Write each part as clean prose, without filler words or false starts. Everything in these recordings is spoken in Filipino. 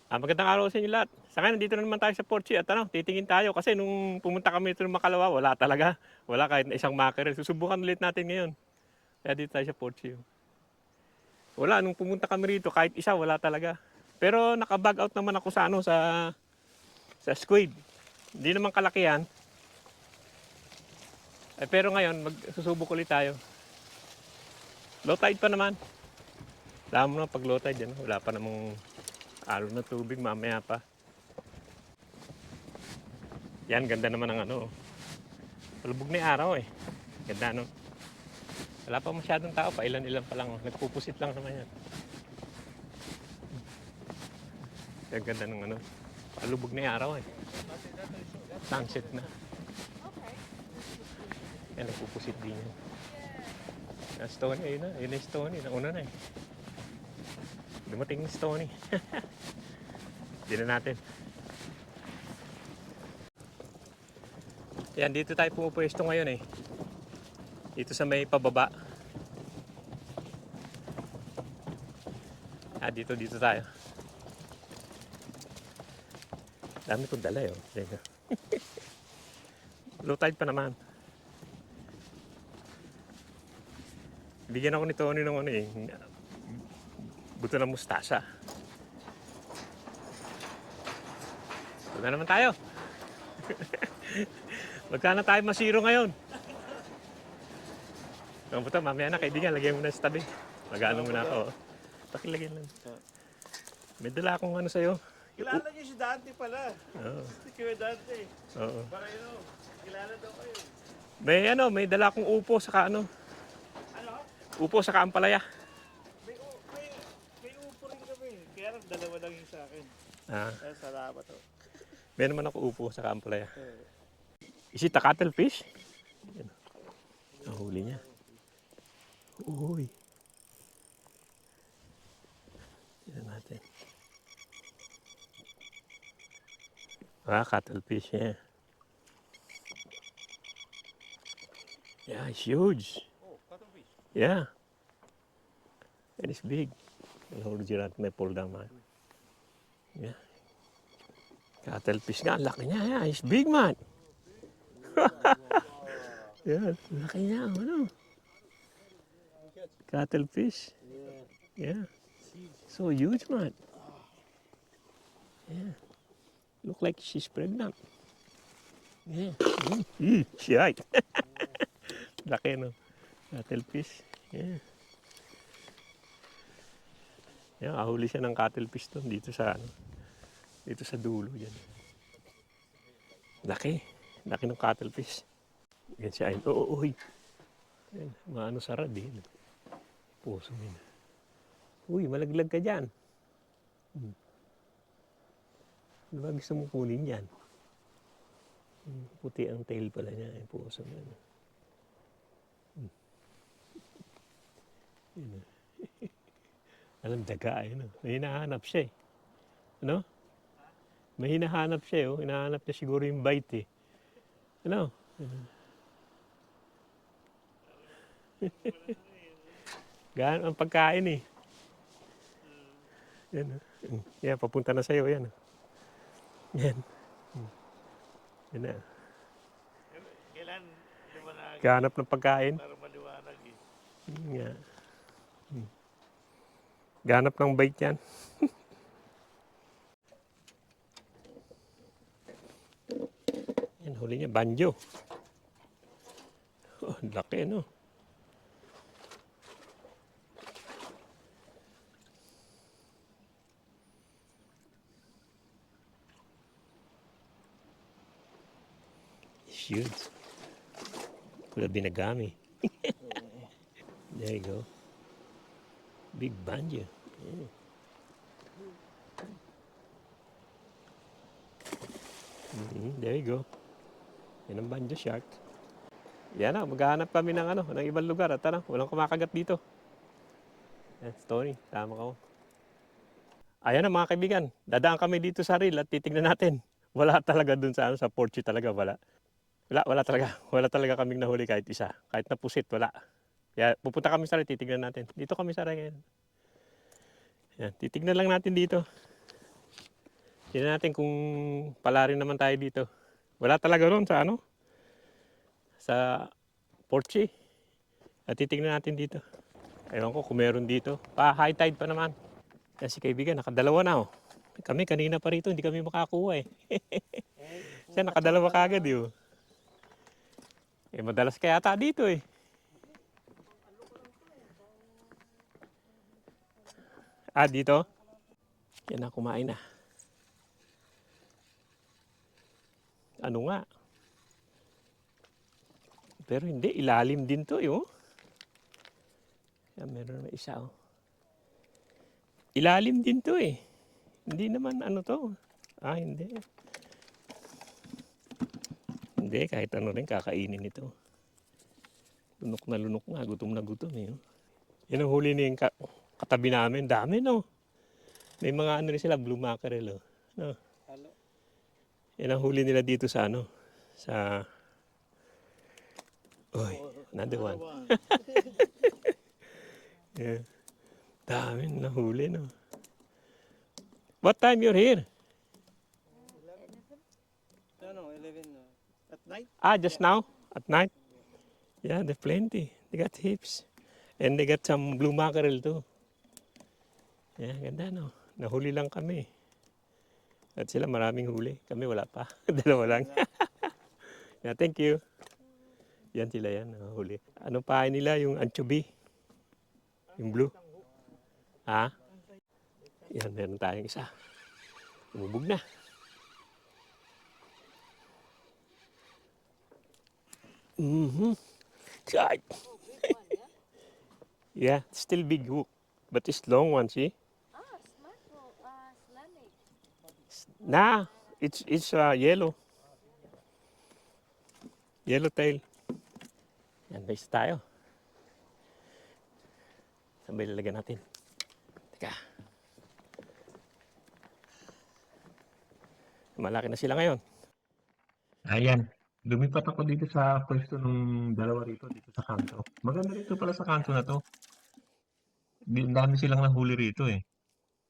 Magandang araw sa inyo lahat. Sa ngayon, nandito na naman tayo sa Porchi at titingin tayo kasi nung pumunta kami dito ng Makalawa, wala talaga. Wala kahit na isang mackerel. Susubukan ulit natin ngayon. Kaya dito tayo sa Porchi. Wala, nung pumunta kami rito, kahit isa, wala talaga. Pero naka-bag out naman ako sa sa squid. Hindi naman kalakihan. Pero ngayon, susubok ulit tayo. Low tide pa naman. Alam mo na pag low tide yan, wala pa namang alon na tubig, mamaya pa. Yan, ganda naman ng palubog na yung araw eh. Ganda no. Wala pa masyadong tao pa, ilan-ilan pa lang. Nagpupusit lang naman yan. Yan, ganda ng palubog na yung araw eh. Sunset na. Yan, nagpupusit din yan. Stony, ayun na. Ayun na yung Stony. Nauna na eh. Dumating yung Stony. Hindi na natin. Yan, dito tayo pumupwesto ngayon eh. Dito sa may pababa. Dito tayo. Dami kong dala yun. Low tide pa naman. Bigyan ako ni Tony ng buto ng mustasa. Ito na naman tayo. Magkano tayo masiro ngayon? Ang buto, mamaya na kaibigan, lagyan mo na sa tabi. Mag-ano muna ako. Pakilagyan lang. May dala akong sa'yo. Kilala niyo si Dante pala. Oo. Si Kuya Dante. Oo. Para kilala daw kayo. May dala akong upo saka Ano? upo saka ampalaya. May upo rin kami. Kaya lang dalawa lang yung sa akin. Kaya salamat ho. May naman ako upo saka ampalaya. Is it a cuttlefish? Nahuli niya. Uy. Yan natin. Cuttlefish, yeah. Yeah, it's huge. Oh, cuttlefish. Yeah. And it's big. I'll hold you at may pull down, man. Yeah. Cuttlefish nga, laki niya. Yeah, it's big, man. Yeah, laki niya. Cuttlefish. Yeah. So huge, man. Yeah. Look like she's pregnant. Yeah. Shit. Laki, no? Cuttlefish. Yeah. Yeah, ahuli siya ng cuttlefish to dito sa dulo yan. Laki ng cuttlefish. Yan siya. Uy. Yan, maano sa rad eh. Puso yun. Uy, malaglag ka dyan. Ano ba gusto mong kunin yan? Puti ang tail pala niya. Puso yun. Yun. Alam, daga eh. May hinahanap siya eh. Ano? May hinahanap siya eh. Hinahanap niya siguro yung bite eh. Ano? Gaan ang pagkain eh. Yan. Yan, papunta na sa'yo. Yan. Yan. Yan na. Kailan Gahanap ng pagkain. para maliwanag eh. Yan. Gahanap ng bite yan. Yan, huli niya. Banjo. Oh, laki no. Huge. Pula binagami. There you go. Big banjo. Yeah. There you go. Yan ang banjo shark. Yan na, maghahanap kami ng ibang lugar at walang kumakagat dito. Yan, Tony, tama ka. Ayan na mga kaibigan, dadaan kami dito sa reel at titignan natin. Wala talaga dun sa Porchi talaga, wala. Wala talaga. Wala talaga kaming nahuli kahit isa. Kahit napusit, wala. Kaya pupunta kami sa rin, titignan natin. Dito kami sa rin ngayon. Yan, titignan lang natin dito. Tingnan natin kung pala rin naman tayo dito. Wala talaga ron sa ano? Sa Porchi. At titignan natin dito. Ewan ko kung meron dito. Pa high tide pa naman. Yan si kaibigan, nakadalawa na oh. Kami kanina pa rito, hindi kami makakuha eh. Siya nakadalawa kagad eh. Oh. Eh madalas kaya ata dito eh. Ah, dito? Yan na, kumain na. Ano nga? Pero hindi, ilalim din to eh. Oh. Yan, meron na isa oh. Ilalim din to eh. Hindi naman ano to. Ah, hindi. Hindi, kahit ano rin kakainin ito. Lunok na, gutom na gutom eh. Oh. Yan ang huli na yung katabi namin. Dami no. May mga ano rin sila, blue mackerel oh. No. Halo. Yan ang huli nila dito sa ano. Sa... Oy, another one. Yeah. Dami na huli no. What time you're here? No, 11 at night. Ah, just now? At night? Yeah, there's plenty. They got heaps. And they got some blue mackerel too. Yeah, ganda no. Nahuli lang kami. At sila maraming huli. Kami wala pa. Dalawa lang. Yeah, thank you. Yan sila yan, nahuli. Anong pahay nila? Yung anchovy? Yung blue? Ha? Yan, meron tayong isa. Umubog na. Mm-hmm. God. Yeah, still big hook. But it's long one, see? Nah, it's yellow. Yellow tail. Yan, base tayo. Saan ba ilalagyan natin? Teka. Malaki na sila ngayon. Ayan. Lumipat ako dito sa pwesto ng dalawa rito, dito sa kanto. Maganda rito pala sa kanto na to. Ang dami silang nahuli rito eh.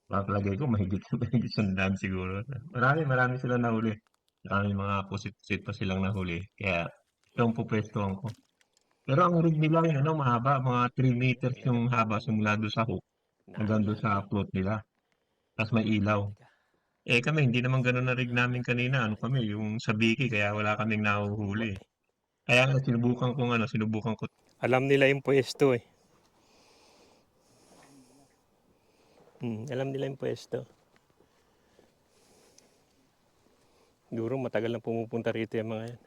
Papalagay ko mahigit mahigit sandaan siguro. Marami silang nahuli. Marami mga pusit-pusit pa silang nahuli. Kaya ito ang pupwestuhan ko. Pero ang rig nila yun, ano, mahaba. Mga 3 meters yung haba simula doon sa hook. Hanggang doon sa float nila. Tapos may ilaw. Eh kami, hindi naman ganun na rig namin kanina. Ano kami, yung sa biki, kaya wala kaming nahuhuli. Kaya nga sinubukan ko. Alam nila yung pwesto eh. Alam nila yung pwesto. Siguro matagal na pumupunta rito yung mga yan.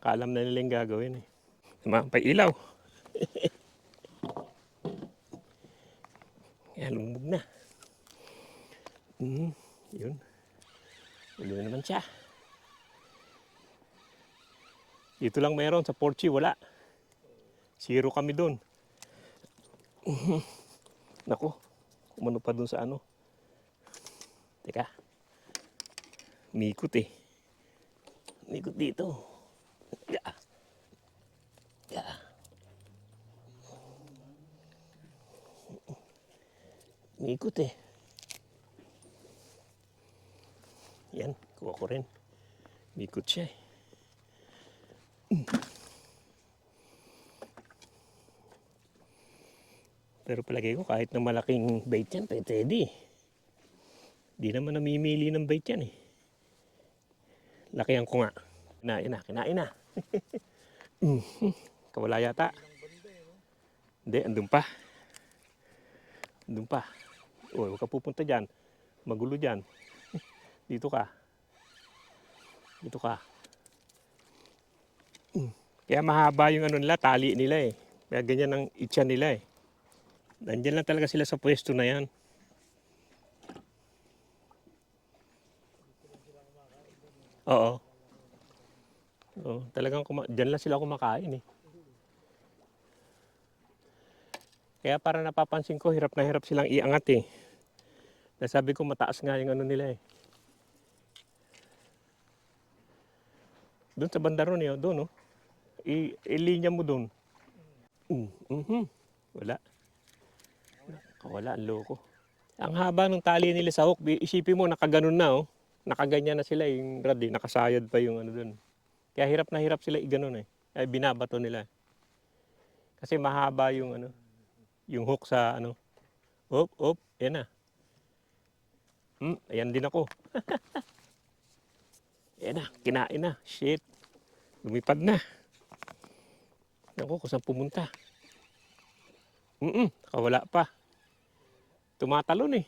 Kaalam na nila yung gagawin eh. May ilaw. Kaya lumubog na. Yun. Ulo naman siya. Dito lang meron, sa Porchi wala. Zero kami doon. Naku, umano pa doon sa ano. Teka. Mikot eh. Mikot dito. Yeah. Yeah. Mikot eh. Yan, kuha ko rin. Mikot siya eh. Pero palagay ko kahit na malaking bait yan, pwede. Di naman namimili ng bait yan eh. Lakihan ko nga. Kinain na. Kawala yata. Hindi, andun pa. Uy, huwag ka pupunta dyan. Magulo dyan. Dito ka. Kaya mahaba yung ano nila, tali nila eh. Kaya ganyan ang itcha nila eh. Nandiyan lang talaga sila sa pwesto na yan. Oo. Talagang dyan lang sila kumakain eh. Kaya para napapansin ko, hirap na hirap silang iangat eh. Nasabi ko mataas nga yung ano nila eh. Doon sa banda ron eh, doon oh. Ilinya mo doon. Wala. Wala, ang loko. Ang haba ng tali nila sa hook, isipin mo nakaganon na oh. Nakaganyan na sila yung rod eh, nakasayad pa yung ano dun. Kaya hirap na hirap sila iganon eh. Ay binabato nila. Kasi mahaba yung ano, yung hook sa ano. Op, yan na. Ayan din ako. Yan na, kinain na. Shit. Lumipad na. Naku, kung saan pumunta. Nakawala pa. Tumatalon eh.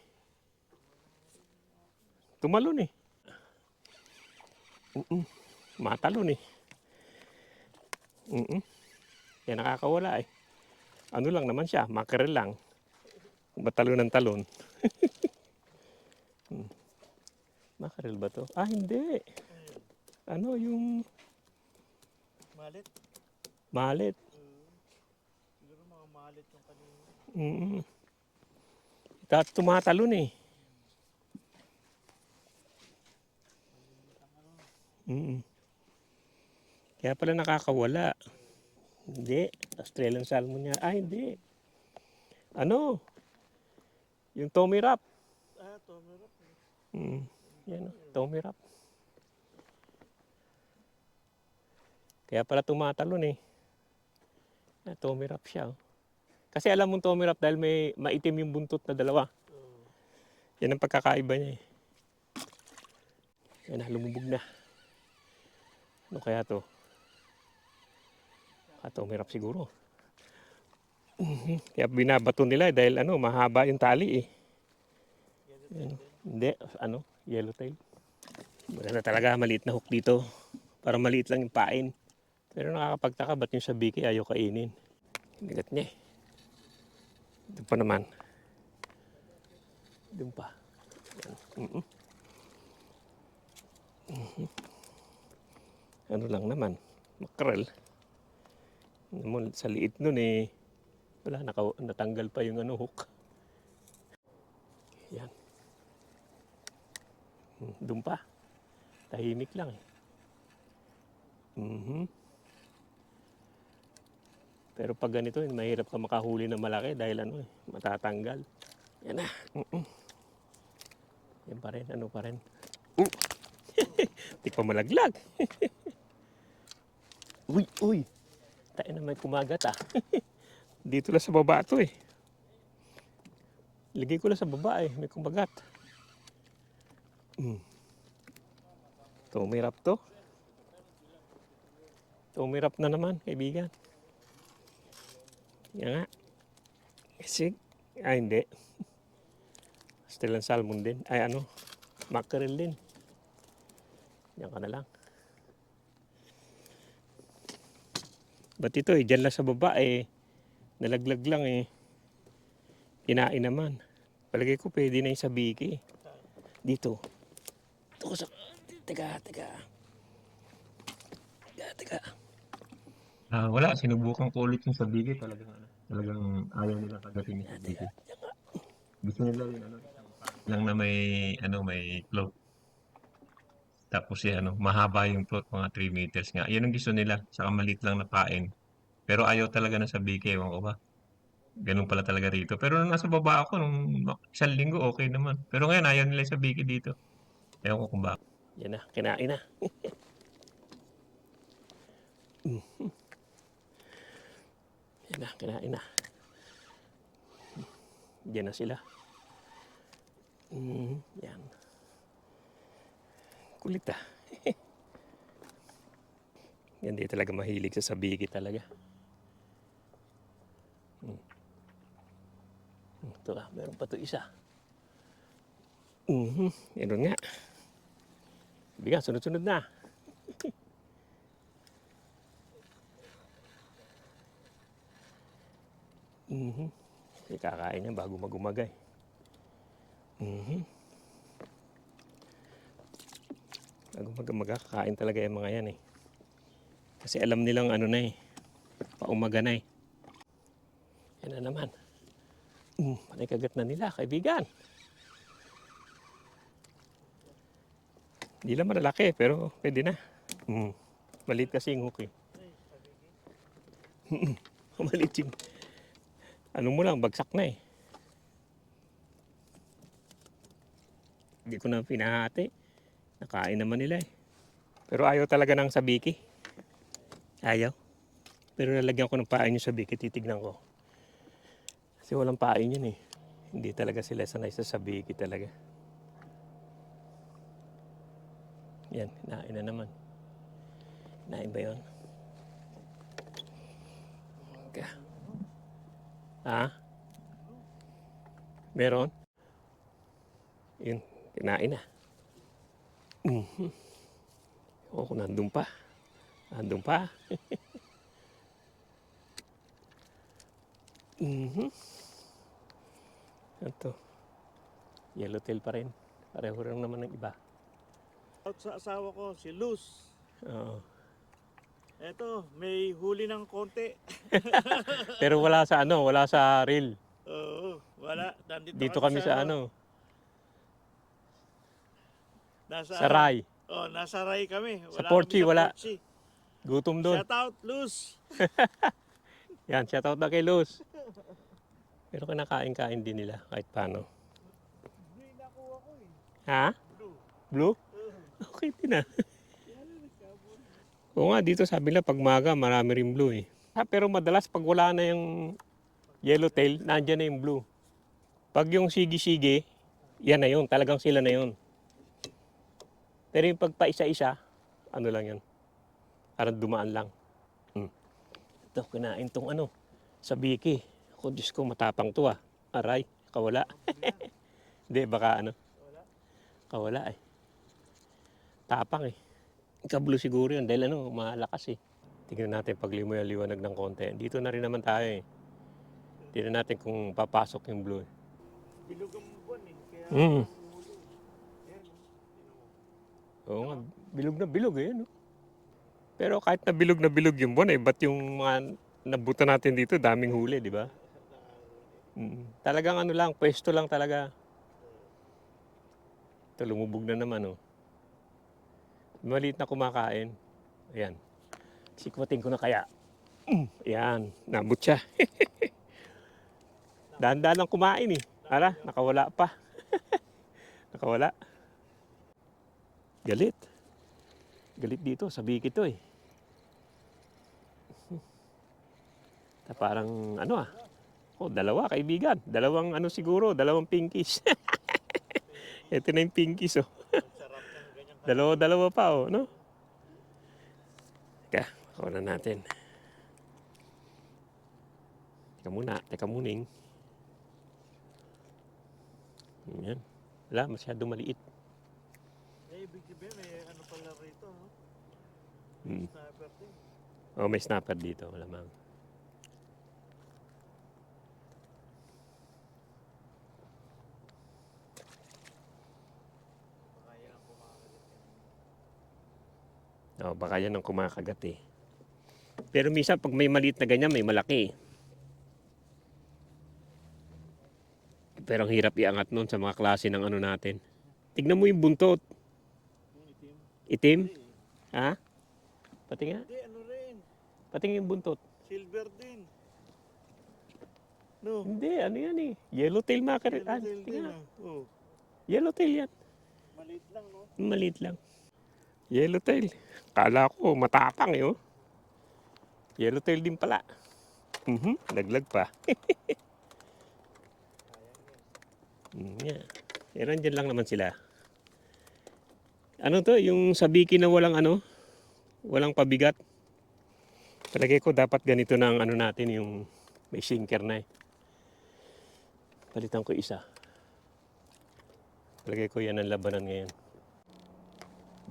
Tumalon eh. Matalon eh. Yan nakakawala eh. Ano lang naman siya, mackerel lang. Ba't talon ng talon? Mackerel ba to? Ah, hindi. Ano yung Malit? malit? Siguro mga malit yung kanina. Tapos tumatalon eh. Kaya pala nakakawala. Hindi. Australian salmon niya. Ah, hindi. Ano? Yung Tommy Wrap. Ah, tomerap. Yan o, Tommy Wrap. Kaya pala tumatalon eh. Ah, Tommy Wrap siya. Oh. Kasi alam mong Tommy Wrap dahil may maitim yung buntot na dalawa. Yan ang pagkakaiba niya eh. Yan na, lumubog na. Ano kaya to? Tommy Wrap siguro. Kaya binabato nila dahil ano, mahaba yung tali eh. Yan. Hindi, ano, yellowtail. Maganda talaga, maliit na hook dito. Para maliit lang yung pain. Pero nakakapagtaka, ba't yung sabiki ayaw kainin? Bigat niya eh. Doon pa naman. Doon pa. Ano lang naman, mackerel. Sa liit nun eh. Wala, natanggal pa yung ano, hook. Yan. Doon pa. Tahimik lang eh. Pero pag ganito, mahirap ka makahuli ng malaki dahil ano eh, matatanggal. Yan na. Yan pa rin, ano pa rin. Di pa malaglag. Uy. Tayo na may kumagat ah. Dito lang sa baba to eh. Ligay ko lang sa baba eh, may kumagat. Tommy Wrap to. Tommy Wrap na naman, kaibigan. Yan nga. Kasi, hindi. Australian salmon din. Ay ano, mackerel din. Yan ka na lang. Ba't ito eh, dyan lang sa baba eh. Nalaglag lang eh. Kinain naman. Palagay ko pwede na yung sabiki. Dito. Ito ko sa... Teka. Wala, sinubukan ko ulit yung sabiki. Talagang ayaw nilang kagatin yung sabiki. Gusto nila yung ano, lang na may float. Tapos yan, mahaba yung float, mga 3 meters nga. Yan ang gusto nila, saka maliit lang na pain. Pero ayaw talaga ng sabiki, ewan ko ba. Ganun pala talaga rito. Pero nung nasa baba ako, nung isang linggo, okay naman. Pero ngayon, ayaw nila yung sabiki dito. Ewan ko kung bakit. Yan na, kinain na. Yan na, kinain na. Diyan na sila. Yan. Kulit ah. Yan di talaga mahilig sa sabiki talaga. Ito ah, meron pa ito isa. Meron nga. Bigang, sunod-sunod na. Kakain niya bago magumagay. Bago magkakain talaga yung mga yan eh. Kasi alam nilang ano na eh. Paumaga na eh. Yan na naman. Patay kagat na nila, kaibigan. Hindi lang malalaki, pero pwede na. Maliit kasi yung hook eh. Maliit yung... Ano mo lang, bagsak na eh. Hindi ko na pinahati. Nakain naman nila eh. Pero ayaw talaga ng sabiki. Ayaw. Pero nalagyan ko ng pain yung sabiki, titignan ko. Kasi walang pain yun eh. Hindi talaga sila sanay sa sabiki talaga. Yan, kinain na naman. Kinain ba yun? Ha? Meron? Yun, kinain na. Oo, nandun pa. Nandun pa. Ito. Yellowtail pa rin. Pareho rin naman ng iba. Out sa asawa ko, si Luz. Oo. Eto, may huli ng konti. Pero wala sa ano, wala sa reel. Oo, wala. Nandito Dito kami sa ano, Nasa sa Ray. Oh, nasa Ray kami. Sa Wala Porchi, kami sa wala. Porchi. Gutom doon. Shout out, Luz. Yan, shoutout na kay Luz. Pero kinakain-kain din nila kahit paano. Hindi nakuha ko eh. Ha? Blue? Okay din ah. Oo nga, dito sabi nila pag maga marami rin blue eh. Pero madalas pag wala na yung yellowtail, nandyan na yung blue. Pag yung sige-sige, yan na yun. Talagang sila na yun. Pero yung pag paisa-isa, ano lang yan. Parang dumaan lang. Ito, kinain tong ano, sabiki. Ako, Diyos ko, matapang to ah. Aray, kawala. Hindi, baka ano. Kawala eh. Tapang eh. Kablo siguro yun dahil ano, malakas eh. Tingnan natin pag liwanag ng konti. Dito na rin naman tayo eh. Tingnan natin kung papasok yung blue. Bilog ang buwan eh. Kaya Mm. huli. Yan. Oo nga, bilog na bilog eh. No? Pero kahit na bilog yung buwan eh, ba't yung mga nabuta natin dito, daming huli, di ba? Talagang ano lang, pwesto lang talaga. Ito, lumubog na naman oh. Maliit na kumakain. Ayan. Sikwatin ko na kaya. Ayan, nabot siya. Dahan-dahan lang kumain eh. Ara, nakawala pa. Nakawala. Galit. Galit dito, sabiki to eh. Parang ano ah. Oh, dalawa kaibigan. Dalawang ano siguro, dalawang pinkies. Ito na yung pinkies oh. Sarap ng ganyan. Dalawa-dalawa pa oh, no? Teka, na natin. Teka muning. Yan. Wala, masyado maliit. Eh, ibig sabihin, may ano pala rito, no? Sniper din. Oh, may snapper dito, malamang. Baka yan ang kumakagat yan. Oh, baka yan ang kumakagat eh. Pero minsan pag may maliit na ganyan, may malaki. Pero ang hirap iangat nun sa mga klase ng ano natin. Tignan mo yung buntot. Yung itim. Itim? Hindi eh. Ha? Pati nga. Hindi, ano rin. Pati nga yung buntot. Silver din. No. Hindi, ano yan eh. Yellowtail mackerel. Ah, Yellowtail din tingnan. ah. Oh. Yellowtail yan. Maliit lang, no? Maliit lang. Yellowtail. Kala ko matapang eh oh. Yellowtail din pala. Laglag pa. Yeah. Pero andyan lang naman sila. Ano to? Yung sabiki na walang ano? Walang pabigat. Palagay ko dapat ganito na ang ano natin yung may sinker na eh. Palitan ko isa. Palagay ko yan ang labanan ngayon.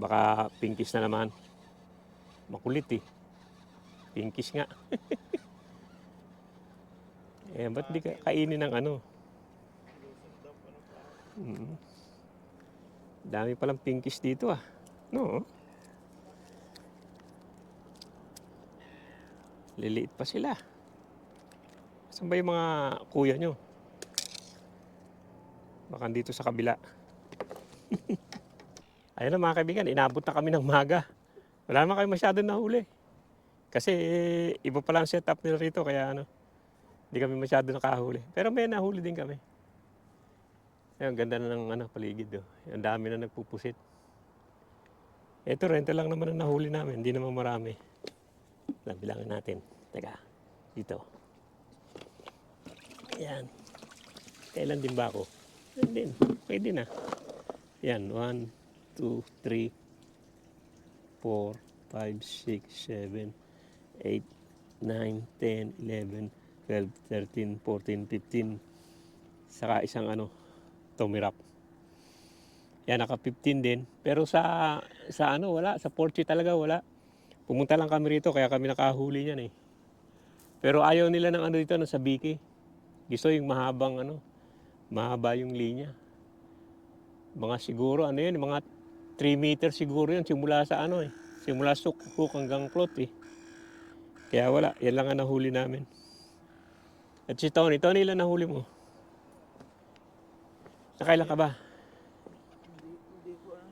Baka pinkish na naman. Makulit eh. Pinkish nga. Eh, ba't di ka kainin ng ano? Dami palang pinkish dito ah. No? Liliit pa sila. Saan ba yung mga kuya nyo? Baka dito sa kabila. Ayun na mga kaibigan, inabot na kami ng maga. Wala naman kayo masyado nahuli. Kasi iba pa lang setup nila rito kaya ano, hindi kami masyado nakahuli. Pero may nahuli din kami. Ayun, ganda na ng paligid. Oh. Ang dami na nagpupusit. Ito, renta lang naman ang nahuli namin. Hindi naman marami. Bilangin natin. Teka, dito. Ayan. Kailan din ba ako? Ayan din. Pwede na. Yan, 1, 2, 3, 4, 5, 6, 7, 8, 9, 10, 11, 12, 13, 14, 15. Saka isang Tommy Wrap. Yan, naka 15 din. Pero sa wala. Sa Porche talaga wala. Pumunta lang kami rito, kaya kami nakahuli niyan eh. Pero ayaw nila ng dito, sa Biki. Gusto yung mahabang mahaba yung linya. Mga siguro, mga 3 meters siguro yun, simula sa simula hook hanggang float eh. Kaya wala, yan lang ang nahuli namin. At si Tony, ilan nahuli mo? Nakailan ka ba? Hindi ko ano.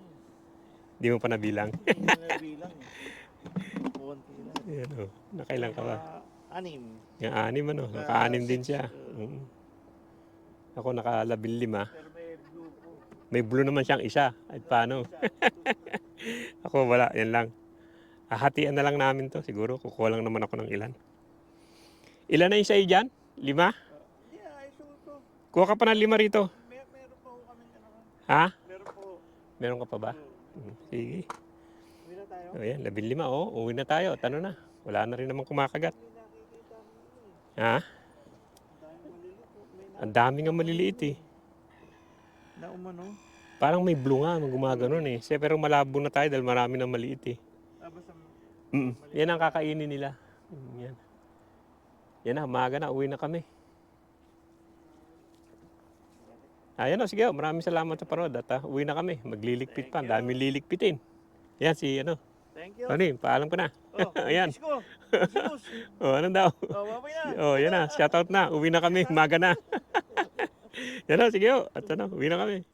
Di mo pa nabilang. Hindi ko nabilang eh. Konti lang. Yan nakailan ka ba? 6. Yung 6 naka-6 din siya. Ako naka-15. Pero may blue po. May blue naman siyang isa. At paano? Ako wala, yan lang. Hatian na lang namin to. Siguro kukuha lang naman ako ng ilan. Ilan na yung sa'yo dyan? 5? Yeah, ay to. Kuha ka pa ng 5 rito. Meron pa po kami Ha? Meron po. Meron ka pa ba? Sige. Uwi na tayo. O yan, 15. Uwi na tayo. At na? Wala na rin naman kumakagat. Hindi nakikita mo eh. Ha? Dahil maliliit po. Ang dami nga maliliit eh. Na umano. Parang may blue nga, gumaganon eh. Pero malabo na tayo dahil marami na maliit eh. Basta Yan ang kakainin nila. Yan. Yan na, umaga na, uwi na kami. Ayan o, sige maraming salamat sa panood at uwi na kami. Magliligpit pa, ang daming liligpitin. Yan si thank you. Paalam ko na. Oh, Ayan. Ko. Anong daw? Babay na. Yan na, shoutout na, uwi na kami, umaga na. Yan o, sige at uwi na kami.